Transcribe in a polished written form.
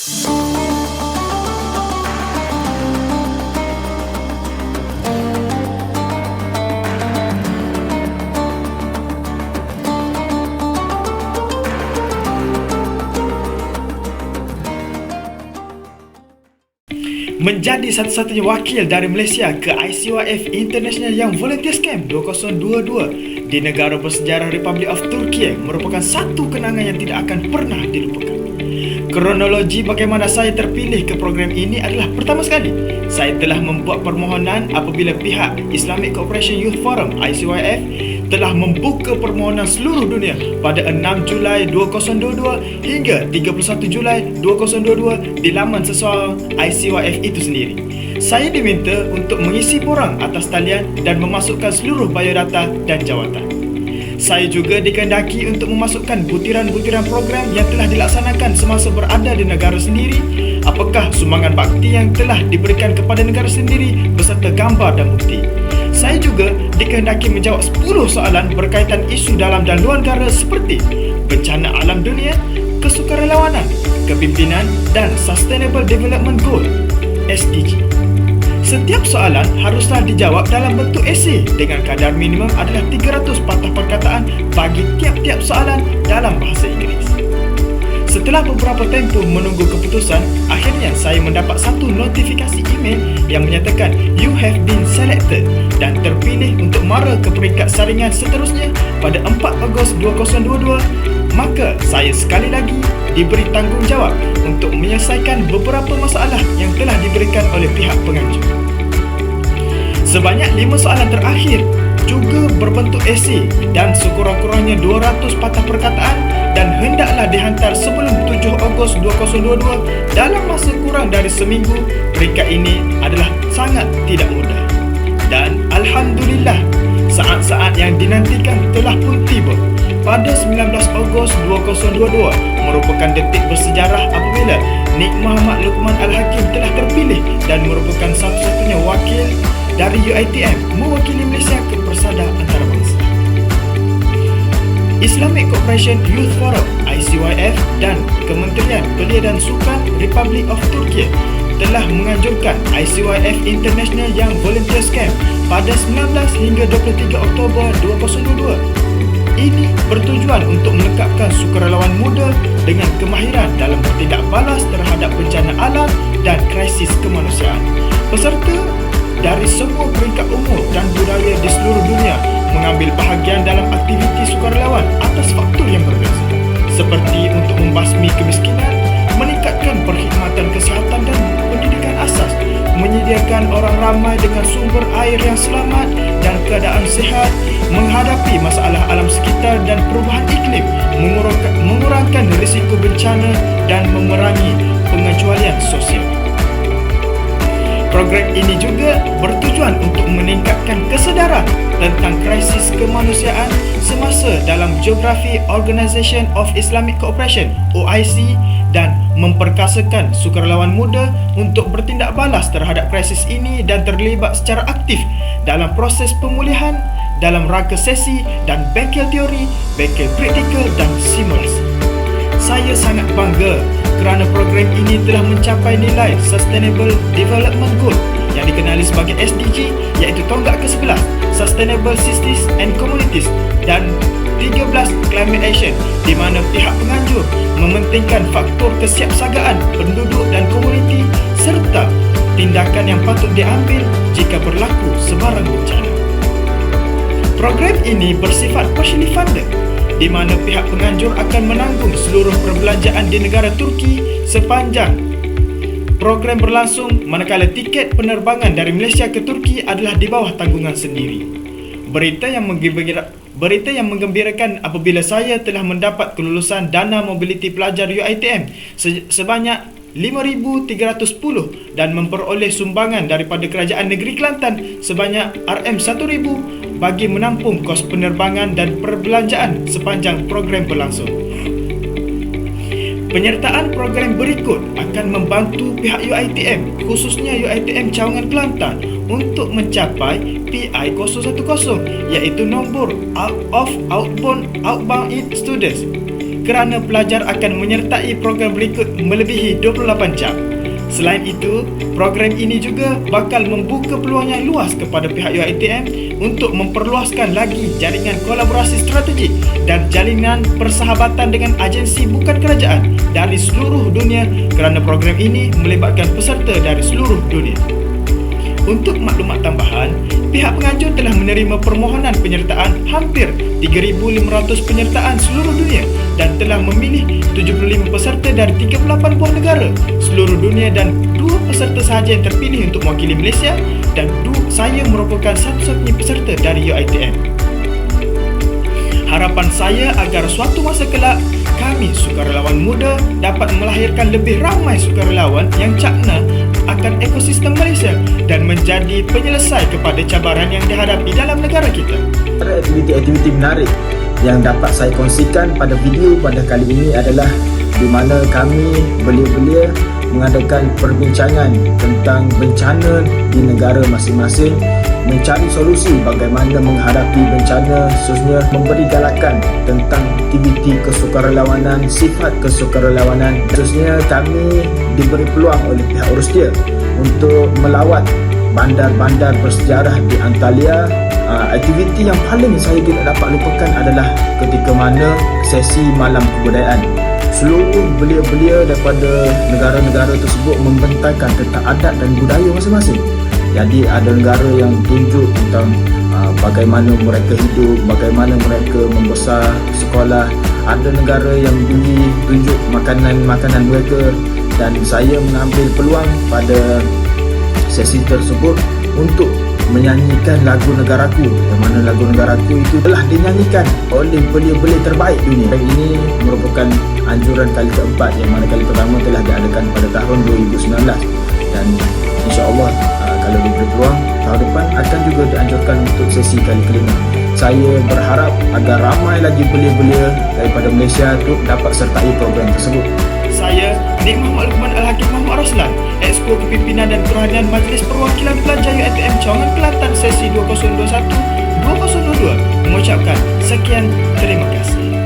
Menjadi satu-satunya wakil dari Malaysia ke ICYF International Young Volunteers Camp 2022 di negara bersejarah Republic of Turkey merupakan satu kenangan yang tidak akan pernah dilupakan. Kronologi bagaimana saya terpilih ke program ini adalah, pertama sekali, saya telah membuat permohonan apabila pihak Islamic Cooperation Youth Forum ICYF telah membuka permohonan seluruh dunia pada 6 Julai 2022 hingga 31 Julai 2022 di laman sesuai ICYF itu sendiri. Saya diminta untuk mengisi borang atas talian dan memasukkan seluruh biodata dan jawatan. Saya juga dikehendaki untuk memasukkan butiran-butiran program yang telah dilaksanakan semasa berada di negara sendiri, apakah sumbangan bakti yang telah diberikan kepada negara sendiri beserta gambar dan bukti. Saya juga dikehendaki menjawab 10 soalan berkaitan isu dalam dan luar negara seperti bencana alam dunia, kesukarelawanan, kepimpinan dan Sustainable Development Goal (SDG). Setiap soalan haruslah dijawab dalam bentuk esei dengan kadar minimum adalah 300 patah perkataan bagi tiap-tiap soalan dalam bahasa Inggeris. Setelah beberapa tempoh menunggu keputusan, akhirnya saya mendapat satu notifikasi email yang menyatakan you have been selected dan terpilih untuk mara ke peringkat saringan seterusnya pada 4 Ogos 2022. Maka saya sekali lagi diberi tanggungjawab untuk menyelesaikan beberapa masalah yang telah diberikan oleh pihak penganjur. Sebanyak 5 soalan terakhir juga berbentuk esei dan sekurang-kurangnya 200 patah perkataan dan hendaklah dihantar sebelum 7 Ogos 2022 dalam masa kurang dari seminggu. Peringkat ini adalah sangat tidak mudah. Dan Alhamdulillah, saat-saat yang dinantikan telah pun tiba. Pada 19 Ogos 2022 merupakan detik bersejarah apabila Nik Muhammad Luqman Al-Hakim telah terpilih dan merupakan satu-satunya wakil dari UiTM mewakili Malaysia ke Persada Antarabangsa. Islamic Cooperation Youth Forum ICYF dan Kementerian Belia dan Sukan Republic of Turkey telah menganjurkan ICYF International Young Volunteers Camp pada 19 hingga 23 Oktober 2022. Ini bertujuan untuk melengkapkan sukarelawan muda dengan kemahiran dalam bertindak balas terhadap bencana alam dan krisis kemanusiaan. Peserta dari semua peringkat umur dan budaya di seluruh dunia mengambil bahagian dalam aktiviti sukarelawan atas faktor yang berbeza, seperti untuk membasmi kemiskinan, meningkatkan perkhidmatan kesihatan dan pendidikan asas, menyediakan orang ramai dengan sumber air yang selamat dan keadaan sihat, menghadapi masalah alam sekitar dan perubahan iklim, mengurangkan risiko bencana dan memerangi pengecualian sosial. Program ini juga bertujuan untuk meningkatkan kesedaran tentang krisis kemanusiaan semasa dalam Geografi Organisation of Islamic Cooperation (OIC) dan memperkasakan sukarelawan muda untuk bertindak balas terhadap krisis ini dan terlibat secara aktif dalam proses pemulihan dalam rangka sesi dan bengkel teori, bengkel praktikal dan simulasi. Saya sangat bangga kerana program ini telah mencapai nilai Sustainable Development Goal yang dikenali sebagai SDG, iaitu tonggak ke-11 Sustainable Cities and Communities dan 13 Climate Action, di mana pihak penganjur mementingkan faktor kesiapsagaan penduduk dan komuniti serta tindakan yang patut diambil jika berlaku sebarang bencana. Program ini bersifat partially funded, di mana pihak penganjur akan menanggung seluruh perbelanjaan di negara Turki sepanjang program berlangsung, manakala tiket penerbangan dari Malaysia ke Turki adalah di bawah tanggungan sendiri. Berita yang menggembirakan apabila saya telah mendapat kelulusan dana mobiliti pelajar UiTM sebanyak 5,310 dan memperoleh sumbangan daripada Kerajaan Negeri Kelantan sebanyak RM1,000 bagi menampung kos penerbangan dan perbelanjaan sepanjang program berlangsung. Penyertaan program berikut akan membantu pihak UiTM, khususnya UiTM Cawangan Kelantan, untuk mencapai PI010, iaitu nombor outbound students. kerana pelajar akan menyertai program berikut melebihi 28 jam. Selain itu, program ini juga bakal membuka peluang yang luas kepada pihak UiTM untuk memperluaskan lagi jaringan kolaborasi strategik dan jalinan persahabatan dengan agensi bukan kerajaan dari seluruh dunia kerana program ini melibatkan peserta dari seluruh dunia. Untuk maklumat tambahan, pihak pengajuan telah menerima permohonan penyertaan hampir 3,500 penyertaan seluruh dunia dan telah memilih 75 peserta dari 38 buah negara seluruh dunia dan 2 peserta sahaja yang terpilih untuk mewakili Malaysia dan saya merupakan satu-satunya peserta dari UiTM. Harapan saya agar suatu masa kelak kami sukarelawan muda dapat melahirkan lebih ramai sukarelawan yang cakna akan ekosistem Malaysia dan menjadi penyelesai kepada cabaran yang dihadapi dalam negara kita. Aktiviti-aktiviti menarik yang dapat saya kongsikan pada video pada kali ini adalah di mana kami belia-belia mengadakan perbincangan tentang bencana di negara masing-masing, mencari solusi bagaimana menghadapi bencana, khususnya memberi galakan tentang aktiviti kesukarelawanan, sifat kesukarelawanan. Khususnya kami diberi peluang oleh pihak Rusdia untuk melawat bandar-bandar bersejarah di Antalya. Aktiviti yang paling saya tidak dapat lupakan adalah ketika mana sesi malam kebudayaan. Seluruh belia-belia daripada negara-negara tersebut membentangkan tentang adat dan budaya masing-masing. Jadi ada negara yang tunjuk tentang bagaimana mereka hidup, bagaimana mereka membesar, sekolah. Ada negara yang tunjuk makanan-makanan mereka, dan saya mengambil peluang pada sesi tersebut untuk menyanyikan lagu negaraku, yang mana lagu negaraku itu telah dinyanyikan oleh belia-belia terbaik dunia. Dan ini merupakan anjuran kali keempat, yang mana kali pertama telah diadakan pada tahun 2019, dan insya-Allah kalau diberi peluang tahun depan akan juga dianjurkan untuk sesi kali kelima. Saya berharap agar ramai lagi belia-belia daripada Malaysia itu dapat sertai program tersebut. Saya, Nik Muhammad Lukman Al-Hakim Muhammad Roslan, Exco Kepimpinan dan Kerohanian Majlis Perwakilan Pelajar UiTM Cawangan Kelantan sesi 2021-2022 mengucapkan sekian terima kasih.